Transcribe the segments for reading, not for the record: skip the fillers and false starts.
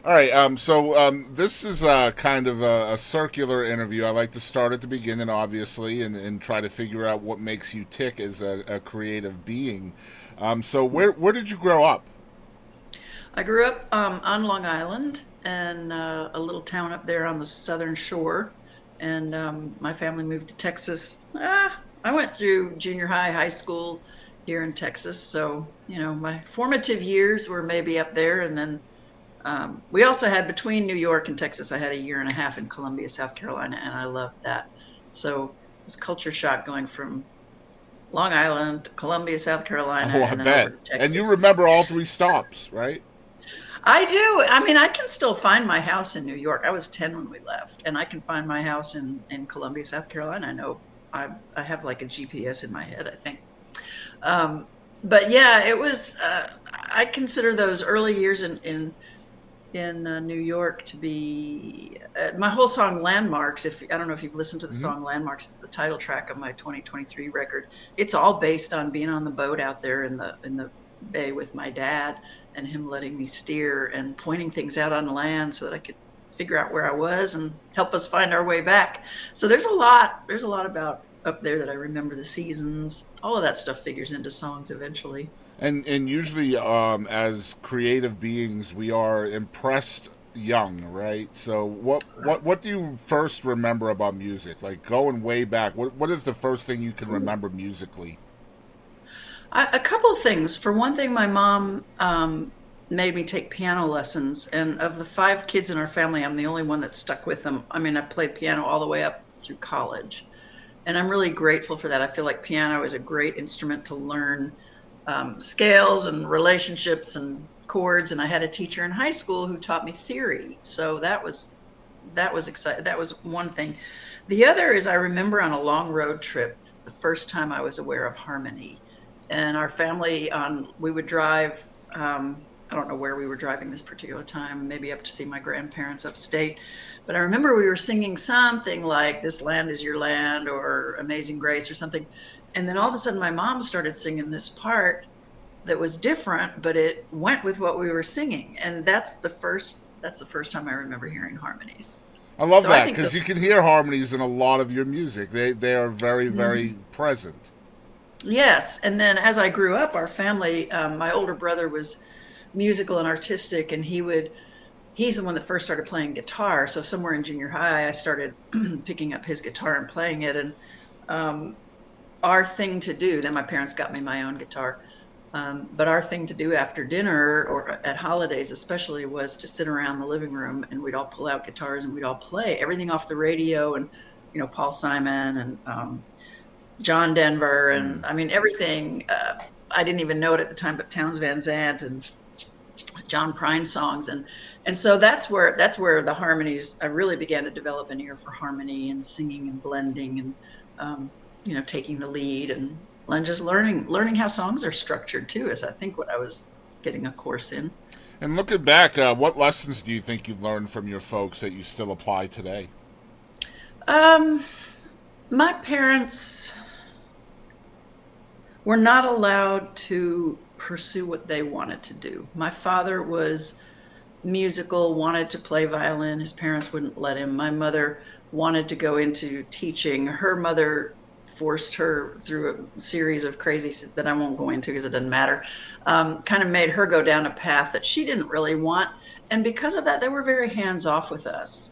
All right. This is kind of a circular interview. I like to start at the beginning, obviously, and try to figure out what makes you tick as a creative being. Where did you grow up? I grew up on Long Island and a little town up there on the southern shore. And my family moved to Texas. I went through junior high, high school here in Texas. So, my formative years were maybe up there. And then we also had between New York and Texas, I had a year and a half in Columbia, South Carolina, and I loved that. So it was culture shock going from Long Island to Columbia, South Carolina, Oh, I and then over bet. to And you Texas. remember all three stops, right? I do. I mean, I can still find my house in New York. I was 10 when we left, and I can find my house in Columbia, South Carolina. I know I have like a GPS in my head, I think. Um, but yeah, it was. I consider those early years in New York to be my whole song "Landmarks." If I don't know if you've listened to the Mm-hmm. song "Landmarks," it's the title track of my 2023 record. It's all based on being on the boat out there in the bay with my dad and him letting me steer and pointing things out on land so that I could figure out where I was and help us find our way back. So there's a lot. There's a lot about up there that I remember, the seasons. All of that stuff figures into songs eventually. And usually, as creative beings, we are impressed young, right? So what do you first remember about music? Like going way back, what is the first thing you can Ooh. remember musically? A couple of things. For one thing, my mom made me take piano lessons, and of the five kids in our family, I'm the only one that stuck with them. I mean, I played piano all the way up through college, and I'm really grateful for that. I feel like piano is a great instrument to learn scales and relationships and chords. And I had a teacher in high school who taught me theory, so that was exciting. That was one thing. The other is I remember on a long road trip, the first time I was aware of harmony. And our family we would drive, I don't know where we were driving this particular time, maybe up to see my grandparents upstate. But I remember we were singing something like "This Land Is Your Land" or "Amazing Grace" or something. And then all of a sudden my mom started singing this part that was different, but it went with what we were singing. And that's the first time I remember hearing harmonies. I love So I that think because you can hear harmonies in a lot of your music. They are very Mhm. very present. Yes. And then as I grew up, our family, my older brother was musical and artistic, and he's the one that first started playing guitar. So somewhere in junior high, I started picking up his guitar and playing it. And um, our thing to do, then my parents got me my own guitar. But our thing to do after dinner or at holidays, especially, was to sit around the living room and we'd all pull out guitars and we'd all play everything off the radio and, Paul Simon and John Denver. And I mean, everything. I didn't even know it at the time, but Towns Van Zandt and John Prine songs. And so that's where the harmonies, I really began to develop an ear for harmony and singing and blending and, um, taking the lead and just learning how songs are structured too, is I think what I was getting a course in. And looking back, what lessons do you think you learned from your folks that you still apply today? Um, my parents were not allowed to pursue what they wanted to do. My father was musical, wanted to play violin. His parents wouldn't let him. My mother wanted to go into teaching. Her mother forced her through a series of crazy that I won't go into because it doesn't matter. Kind of made her go down a path that she didn't really want. And because of that, they were very hands off with us.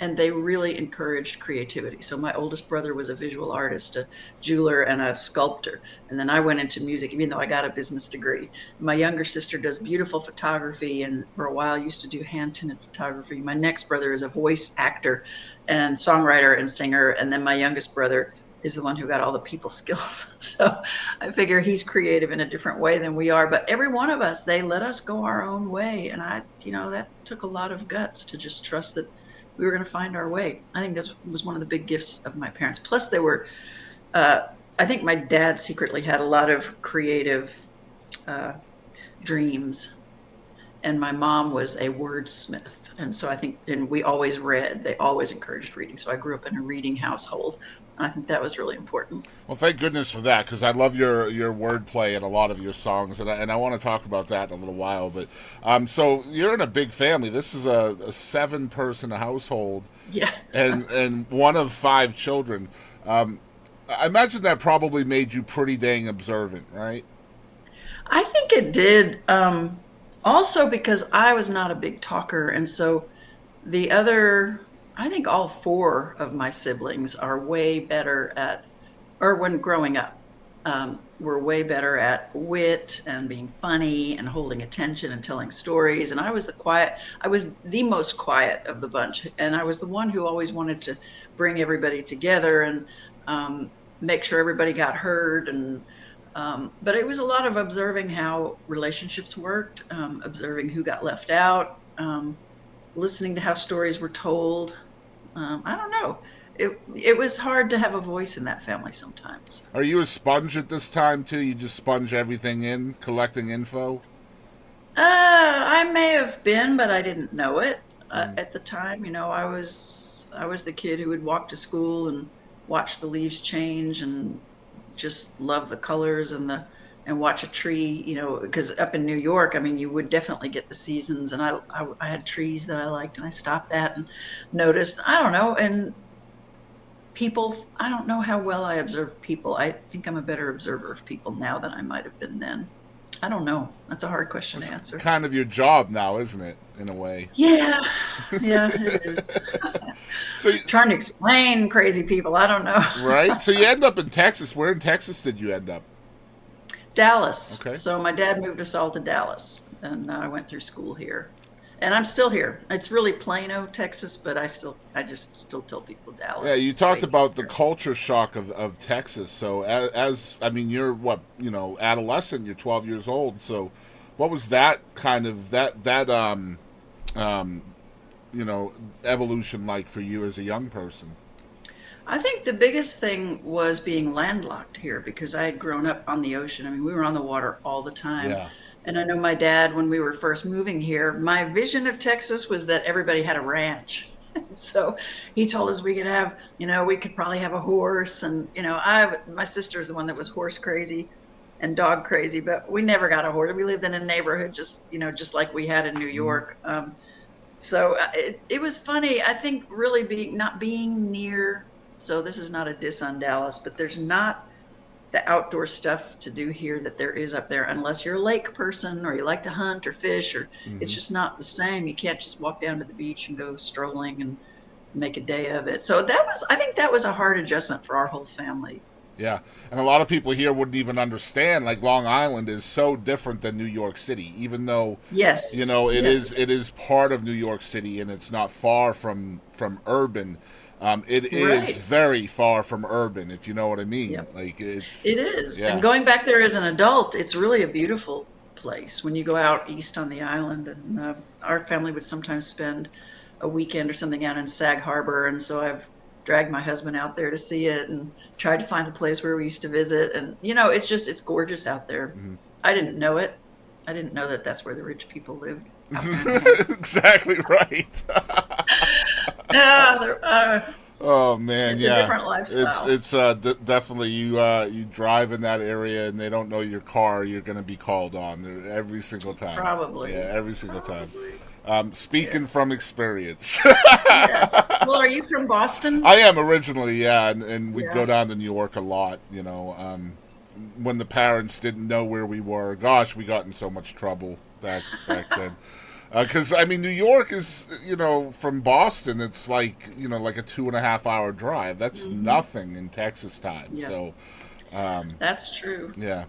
And they really encouraged creativity. So my oldest brother was a visual artist, a jeweler, and a sculptor. And then I went into music, even though I got a business degree. My younger sister does beautiful photography and for a while used to do hand tinted photography. My next brother is a voice actor and songwriter and singer. And then my youngest brother is the one who got all the people skills. So I figure he's creative in a different way than we are. But every one of us, they let us go our own way. And that took a lot of guts to just trust that we were going to find our way. I think this was one of the big gifts of my parents. Plus, uh, I think my dad secretly had a lot of creative uh, dreams. and my mom was a wordsmith. And so I think, and we always read, they always encouraged reading. So I grew up in a reading household. I think that was really important. Well, thank goodness for that, because I love your wordplay in a lot of your songs, and I want to talk about that in a little while. But so you're in a big family. This is a 7-person household, Yeah. and one of 5 children. Um, I imagine that probably made you pretty dang observant, right? I think it did. Also because I was not a big talker. And so the other, I think all 4 of my siblings are way better at, or when growing up, were way better at wit and being funny and holding attention and telling stories. And I was I was the most quiet of the bunch. And I was the one who always wanted to bring everybody together and make sure everybody got heard. But it was a lot of observing how relationships worked, observing who got left out, listening to how stories were told. I don't know. It was hard to have a voice in that family sometimes. Are you a sponge at this time too? You just sponge everything in, collecting info. I may have been, but I didn't know it Mm. at the time. I was the kid who would walk to school and watch the leaves change and just love the colors and watch a tree. Because up in New York, I mean, you would definitely get the seasons, and I had trees that I liked, and I stopped that and noticed. I don't know, and people. I don't know how well I observe people. I think I'm a better observer of people now than I might have been then. I don't know. That's a hard question to It's answer. kind of your job now, isn't it? In a way. Yeah, yeah, it is. So Trying to explain crazy people, I don't know. right. So you end up in Texas. Where in Texas did you end up? Dallas. Okay. So my dad moved us all to Dallas, and I went through school here. And I'm still here. It's really Plano, Texas, but I just still tell people Yeah, Dallas. you It's way talked about the easier. culture shock of Texas. So as I mean, you're what adolescent. You're 12 years old. So what was that kind of um evolution like for you as a young person? I think the biggest thing was being landlocked here because I had grown up on the ocean. I mean, we were on the water all the time. Yeah. And I know my dad, when we were first moving here, my vision of Texas was that everybody had a ranch. So he told us we could have, we could probably have a horse. And, my sister's the one that was horse crazy and dog crazy, but we never got a horse. We lived in a neighborhood just like we had in New Hmm. York. So it was funny. I think really not being near. So this is not a diss on Dallas, but there's not the outdoor stuff to do here that there is up there unless you're a lake person or you like to hunt or fish, or it's Hmm. just not the same. You can't just walk down to the beach and go strolling and make a day of it. So I think that was a hard adjustment for our whole family. Yeah, and a lot of people here wouldn't even understand. Like Long Island is so different than New York City, even though Yes. it Yes. is part of New York City and it's not far from urban. It is Right. very far from urban, if you know what I mean. Yep. Like it's It is. And yeah. going back there as an adult, it's really a beautiful place when you go out east on the island. And our family would sometimes spend a weekend or something out in Sag Harbor. And so I've dragged my husband out there to see it and tried to find a place where we used to visit. And, it's gorgeous out there. Mhm. I didn't know it. I didn't know that that's where the rich people lived out there in the Hamptons. Exactly right. Ah, Oh man, it's a yeah. different lifestyle. It's definitely you drive in that area and they don't know your car, you're going to be called on every single time. Yeah, Probably. every single time. Probably. Speaking Yes. from experience. Yes. Well, are you from Boston? I am originally, yeah, and we'd go Yeah. down to New York a lot, when the parents didn't know where we were. Gosh, we got in so much trouble back then. Because I mean, New York is from Boston, it's like a 2.5 hour drive. That's Hmm. nothing in Texas time. Yeah, So um, that's true. yeah,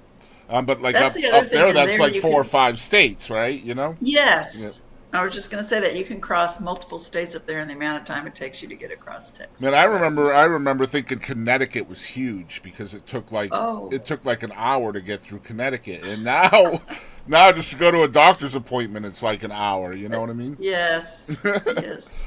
but like That's up the other up thing there, is that's there like you 4 or 5 states, right? Yeah. yes. I was just going to say that you can cross multiple states up there in the amount of time it takes you to get across Man, Texas. I So that was remember nice. I remember thinking Connecticut was huge because Oh, it took like an hour to get through Connecticut, and now now just to go to a doctor's appointment, it's like an hour. You know what I mean? yes. Yes.